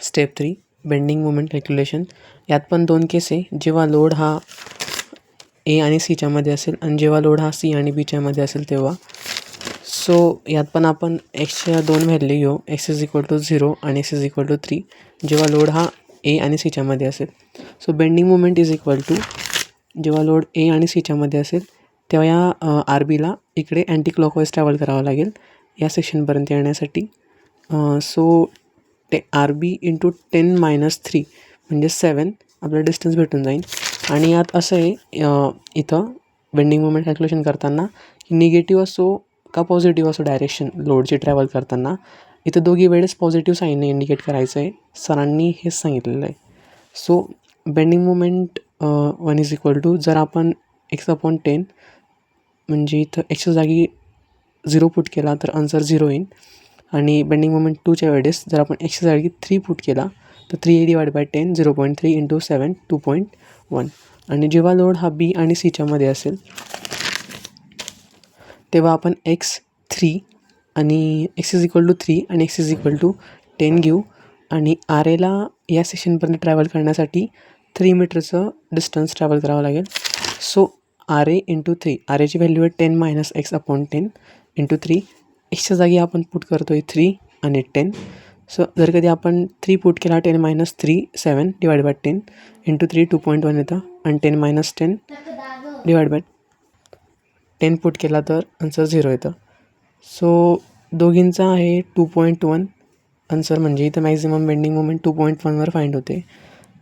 Step 3 bending moment calculation. यात पण 2 केस आहे, जेव्हा लोड हा ए आणि सीच्या मध्ये असेल आणि जेव्हा लोड हा सी आणि बीच्या मध्ये असेल तेव्हा. सो यात पण आपण एक्सच्या 2 व्हॅल्यू घेऊ, एक्स इज इक्वल टू 0 आणि एक्स इज इक्वल टू 3 जेव्हा लोड हा ए आणि सीच्या मध्ये असेल. So bending moment is equal to जेव्हा लोड ए आणि सीच्या मध्ये असेल तेव्हा या आर बीला इकडे अँटी क्लॉकवाईज ट्रॅव्हल करावं लागेल या सेक्शनपर्यंत येण्यासाठी. सो आर बी इंटू 10-3 म्हणजे 7 आपलं डिस्टन्स भेटून जाईल. आणि यात असं आहे इथं बेंडिंग मोमेंट कॅल्क्युलेशन करताना की निगेटिव्ह असो का पॉझिटिव्ह असो डायरेक्शन लोडची ट्रॅव्हल करताना इथं दोघी वेळेस पॉझिटिव्ह साईनने इंडिकेट करायचं आहे. सरांनी हेच सांगितलेलं आहे. So bending moment 1 is equal to जर आपण x/10 म्हणजे इथं एक्सच्या जागी 0 पुट केला तर आन्सर 0 येईल. आणि बेंडिंग मोमेंट 2च्या वेळेस जर आपण एक्सच्या जागी 3 पुट केला तर 3/10 0.3 इंटू 7 2.1. आणि जेव्हा लोड हा बी आणि सीच्या मध्ये असेल तेव्हा आपण x3 आणि x इज इक्वल टू 3 आणि x इज इक्वल टू 10 घेऊ. आणि आर एला या सेक्शनपर्यंत ट्रॅव्हल करण्यासाठी 3 मीटरचं डिस्टन्स ट्रॅव्हल करावं लागेल. So R A into 3, R एची व्हॅल्यू आहे 10 - x/10 इंटू 3. एक्सच्या जागी आपण पुट करतो आहे 3 आणि 10. सो जर कधी आपण 3 पुट केला 10 - 3 7/10 इंटू 3 2.1 येतं. आणि 10 - 10 पुट केला तर आन्सर 0 येतं. सो दोघींचा आहे 2.1 आन्सर. म्हणजे इथं मॅक्झिमम बेंडिंग मोमेंट 2.1वर फाइंड होते.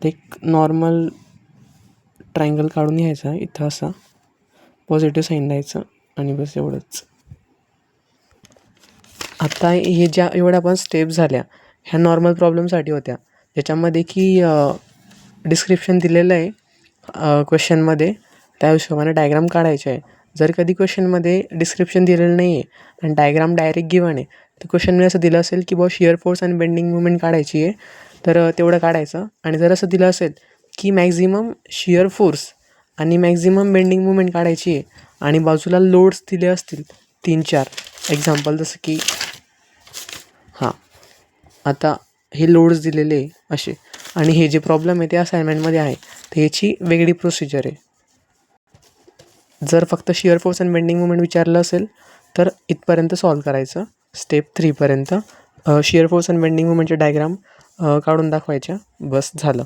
तर एक नॉर्मल ट्रायंगल काढून घ्यायचा इथं असा, पॉझिटिव्ह साईन द्यायचं आणि बस एवढंच. आता हे ज्या एवढ्या पण स्टेप झाल्या ह्या नॉर्मल प्रॉब्लेमसाठी होत्या, ज्याच्यामध्ये की डिस्क्रिप्शन दिलेलं आहे क्वेश्चनमध्ये, त्या हिशोबाने डायग्राम काढायचे आहे. जर कधी क्वेश्चनमध्ये डिस्क्रिप्शन दिलेलं नाही आहे आणि डायग्राम डायरेक्ट गिवन आहे तर क्वेश्चनमध्ये असं दिलं असेल की शिअर फोर्स आणि बेंडिंग मुवमेंट काढायची आहे तर तेवढं काढायचं. आणि जर असं दिलं असेल की मॅक्झिमम शिअर फोर्स आणि मॅक्झिमम बेंडिंग मुवमेंट काढायची आहे आणि बाजूला लोड्स दिले असतील 3-4 एक्झाम्पल, जसं की आता हे लोड्स दिलेले आहे असे आणि हे जे प्रॉब्लेम आहे ते असाइनमेंटमध्ये आहे तर याची वेगळी प्रोसिजर आहे. जर फक्त शिअर फोर्स आणि बेंडिंग मुवमेंट विचारलं असेल तर इथपर्यंत सॉल्व करायचं. स्टेप 3पर्यंत शिअर फोर्स आणि बेंडिंग मुवमेंटचे डायग्राम काढून दाखवायच्या, बस झालं.